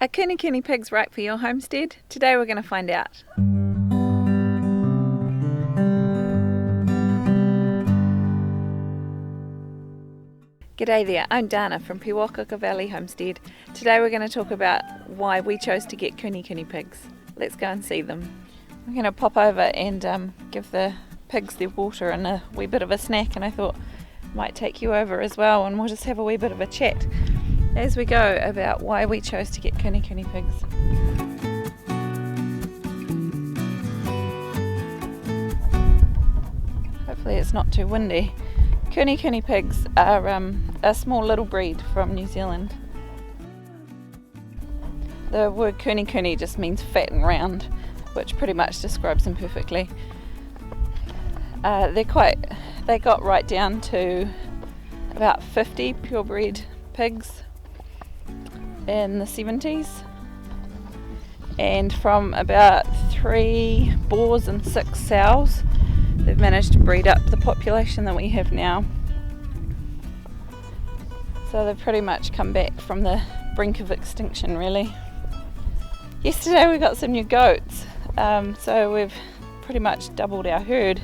Are Kunekune pigs right for your homestead? Today we're going to find out. G'day there, I'm Dana from Pewakaka Valley Homestead. Today we're going to talk about why we chose to get Kunekune pigs. Let's go and see them. I'm going to pop over and give the pigs their water and a wee bit of a snack, and I thought I might take you over as well and we'll just have a wee bit of a chat as we go about why we chose to get Kunekune pigs. Hopefully it's not too windy. Kunekune pigs are a small little breed from New Zealand. The word Kunekune just means fat and round, which pretty much describes them perfectly. They got right down to about 50 purebred pigs in the 70s, and from about 3 boars and 6 sows they've managed to breed up the population that we have now. So they've pretty much come back from the brink of extinction, really. Yesterday we got some new goats, so we've pretty much doubled our herd.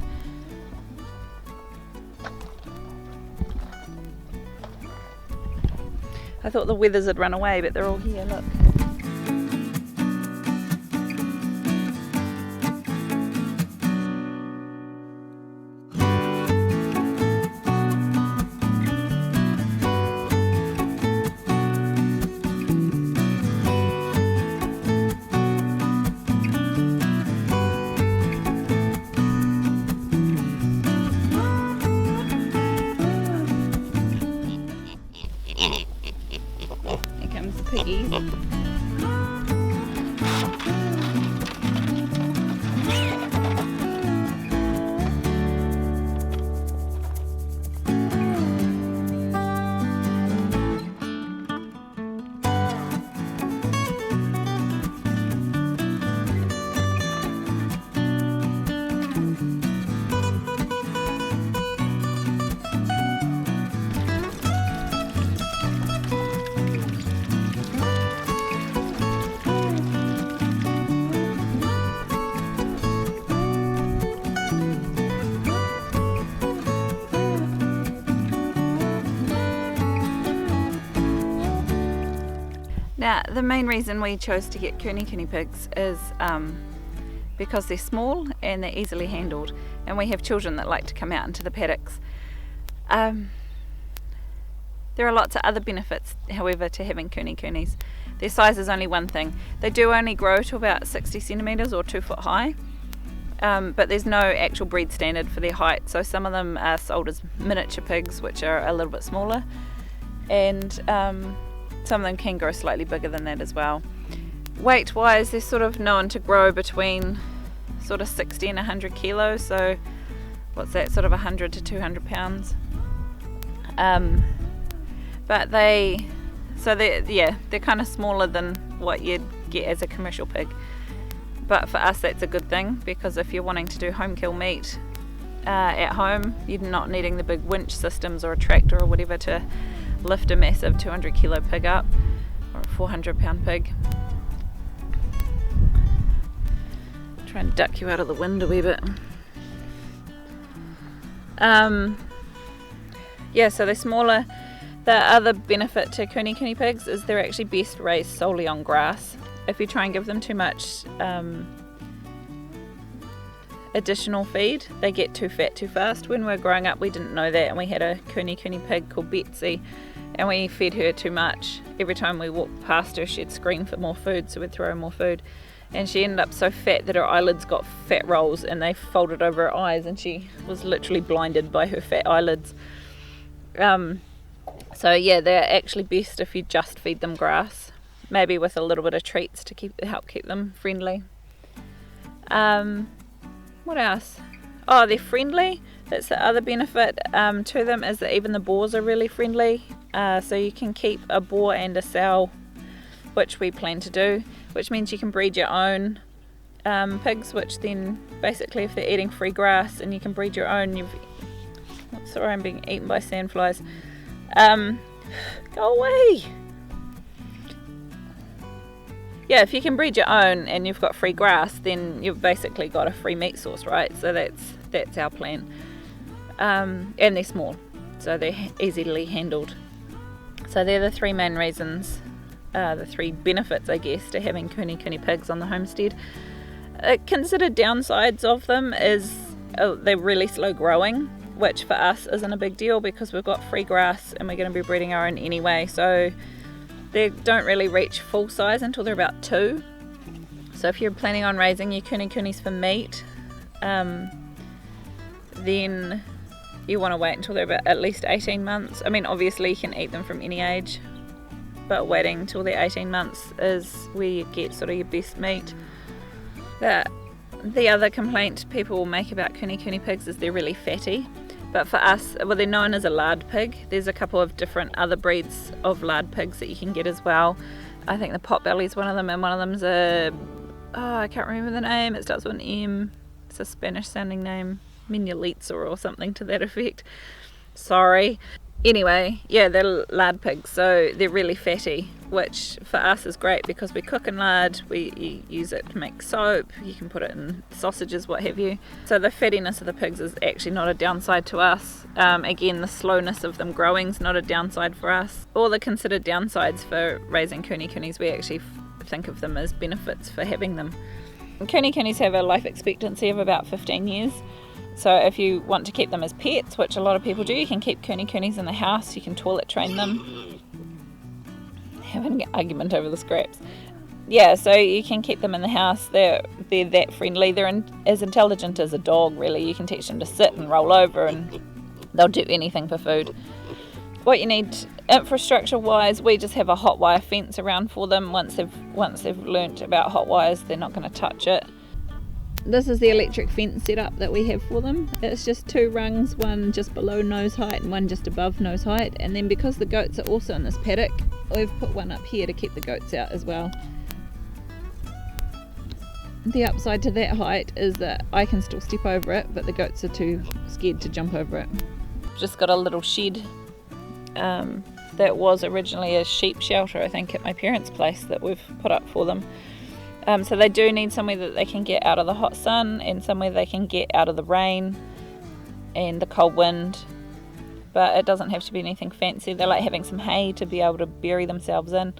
I thought the wethers had run away, but they're all here, look. Here comes the piggies. Now, the main reason we chose to get Kunekune pigs is because they're small and they're easily handled, and we have children that like to come out into the paddocks. There are lots of other benefits, however, to having Kunekunes. Their size is only one thing. They do only grow to about 60 centimetres or 2 foot high, but there's no actual breed standard for their height, so some of them are sold as miniature pigs, which are a little bit smaller, and some of them can grow slightly bigger than that as well. Weight wise, they're sort of known to grow between sort of 60 and 100 kilos, so what's that, sort of 100 to 200 pounds. But they're kind of smaller than what you'd get as a commercial pig. But for us that's a good thing, because if you're wanting to do home kill meat at home, you're not needing the big winch systems or a tractor or whatever to lift a massive 200 kilo pig up, or a 400 pound pig. Try and duck you out of the wind a wee bit. So they're smaller. The other benefit to Kunekune pigs is they're actually best raised solely on grass. If you try and give them too much additional feed, they get too fat too fast. When we were growing up we didn't know that, and we had a Kunekune pig called Betsy, and we fed her too much. Every time we walked past her she'd scream for more food, so we'd throw her more food, and she ended up so fat that her eyelids got fat rolls and they folded over her eyes, and she was literally blinded by her fat eyelids. So yeah, they're actually best if you just feed them grass, maybe with a little bit of treats to help keep them friendly. What else? Oh, they're friendly. That's the other benefit to them, is that even the boars are really friendly. So you can keep a boar and a sow, which we plan to do, which means you can breed your own pigs, which then basically, if they're eating free grass and you can breed your own, sorry, I'm being eaten by sandflies. Go away! yeah, if you can breed your own and you've got free grass, then you've basically got a free meat source, right? So that's our plan. And they're small, so they're easily handled. So they're the three main reasons, the three benefits, I guess, to having Kune Kune pigs on the homestead. Considered downsides of them is they're really slow growing, which for us isn't a big deal because we've got free grass and we're going to be breeding our own anyway. So they don't really reach full size until they're about 2. So if you're planning on raising your Kunekunes for meat, then you want to wait until they're about at least 18 months. I mean, obviously you can eat them from any age, but waiting until they're 18 months is where you get sort of your best meat. The other complaint people will make about Kune Kune pigs is they're really fatty. But for us, well, they're known as a lard pig. There's a couple of different other breeds of lard pigs that you can get as well. I think the potbelly is one of them, and one of them's I can't remember the name. It starts with an M. It's a Spanish sounding name, Menulitza or something to that effect. Sorry. Anyway, yeah, they're lard pigs, so they're really fatty, which for us is great because we cook in lard, we use it to make soap, you can put it in sausages, what have you. So the fattiness of the pigs is actually not a downside to us. Again, the slowness of them growing is not a downside for us. All the considered downsides for raising Kunekunes, we actually think of them as benefits for having them. Kunekunes have a life expectancy of about 15 years. So if you want to keep them as pets, which a lot of people do, you can keep Kunekunes in the house, you can toilet train them. Having an argument over the scraps. Yeah, so you can keep them in the house, they're that friendly, they're as intelligent as a dog really. You can teach them to sit and roll over and they'll do anything for food. What you need infrastructure wise, we just have a hot wire fence around for them. Once they've learnt about hot wires, they're not going to touch it. This is the electric fence setup that we have for them. It's just 2 rungs, one just below nose height and one just above nose height. And then because the goats are also in this paddock, we've put one up here to keep the goats out as well. The upside to that height is that I can still step over it, but the goats are too scared to jump over it. Just got a little shed that was originally a sheep shelter, I think, at my parents' place that we've put up for them. So they do need somewhere that they can get out of the hot sun and somewhere they can get out of the rain and the cold wind, but it doesn't have to be anything fancy. They like having some hay to be able to bury themselves in.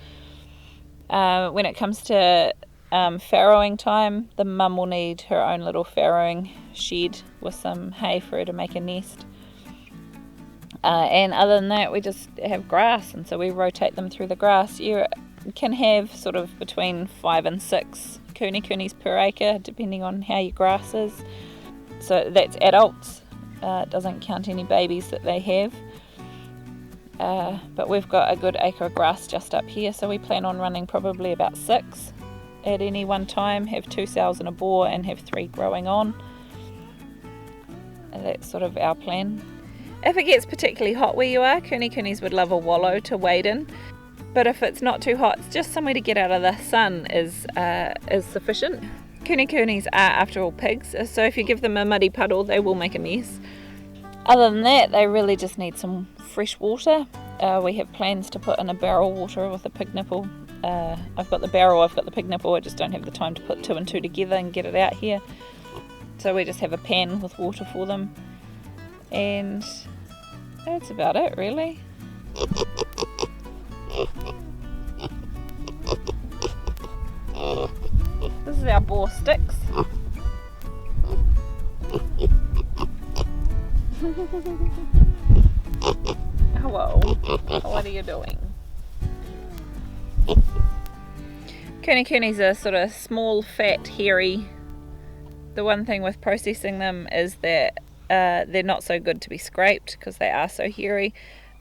When it comes to farrowing time, the mum will need her own little farrowing shed with some hay for her to make a nest. And other than that, we just have grass, and so we rotate them through the grass. You can have sort of between 5 and 6 Kunekunes per acre, depending on how your grass is. So that's adults. It doesn't count any babies that they have. But we've got a good acre of grass just up here, so we plan on running probably about 6 at any one time, have 2 sows and a boar, and have 3 growing on. And that's sort of our plan. If it gets particularly hot where you are, Kunekunes would love a wallow to wade in. But if it's not too hot, just somewhere to get out of the sun is sufficient. Kunekunes are, after all, pigs, so if you give them a muddy puddle, they will make a mess. Other than that, they really just need some fresh water. We have plans to put in a barrel water with a pig nipple. I've got the barrel, I've got the pig nipple, I just don't have the time to put 2 and 2 together and get it out here. So we just have a pan with water for them. And that's about it, really. This is our boar sticks. Hello, what are you doing? Kunekunes are sort of small, fat, hairy. The one thing with processing them is that they're not so good to be scraped because they are so hairy,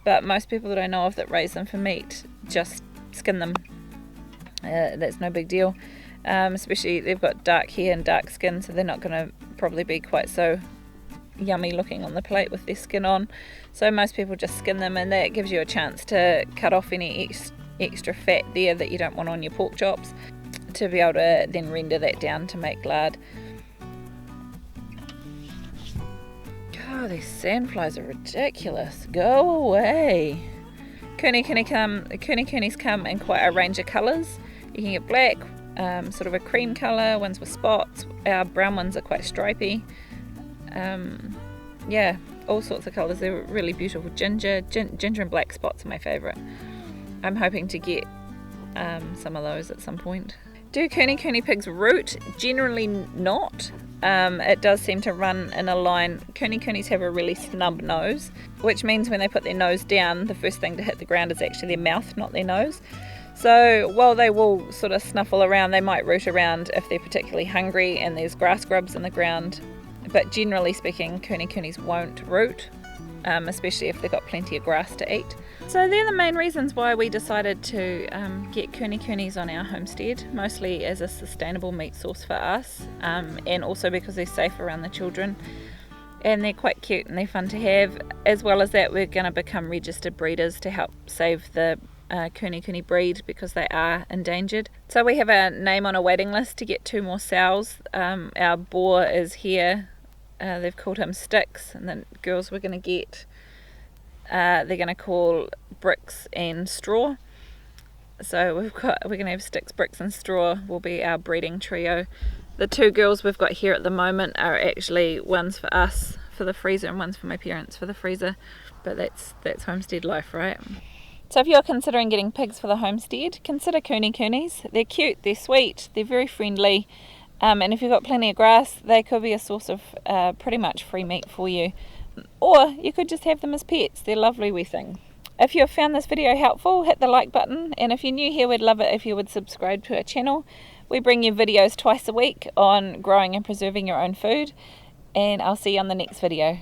but most people that I know of that raise them for meat just skin them. That's no big deal, especially they've got dark hair and dark skin, so they're not going to probably be quite so yummy looking on the plate with their skin on. So most people just skin them, and that gives you a chance to cut off any extra fat there that you don't want on your pork chops, to be able to then render that down to make lard. Oh, these sandflies are ridiculous. Go away. Kunekunes come in quite a range of colours. You can get black, sort of a cream colour, ones with spots. Our brown ones are quite stripy. Yeah, all sorts of colours. They're really beautiful. Ginger and black spots are my favourite. I'm hoping to get some of those at some point. Do Kunekune pigs root? Generally not. It does seem to run in a line. Kunekunes have a really snub nose, which means when they put their nose down, the first thing to hit the ground is actually their mouth, not their nose. So while they will sort of snuffle around, they might root around if they're particularly hungry and there's grass grubs in the ground. But generally speaking, Kunekunes won't root, especially if they've got plenty of grass to eat. So they're the main reasons why we decided to get Kunekunes on our homestead, mostly as a sustainable meat source for us, and also because they're safe around the children, and they're quite cute and they're fun to have. As well as that, we're going to become registered breeders to help save the Kunekune breed because they are endangered. So we have a name on a waiting list to get 2 more sows. Our boar is here. They've called him Sticks, and the girls we're going to get, they're going to call Bricks and Straw. So we're going to have Sticks, Bricks and Straw will be our breeding trio. The 2 girls we've got here at the moment are actually ones for us for the freezer and ones for my parents for the freezer, but that's homestead life, right? So if you're considering getting pigs for the homestead, consider Kunekunes. They're cute, they're sweet, they're very friendly. And if you've got plenty of grass, they could be a source of pretty much free meat for you. Or you could just have them as pets. They're lovely wee things. If you have found this video helpful, hit the like button. And if you're new here, we'd love it if you would subscribe to our channel. We bring you videos twice a week on growing and preserving your own food. And I'll see you on the next video.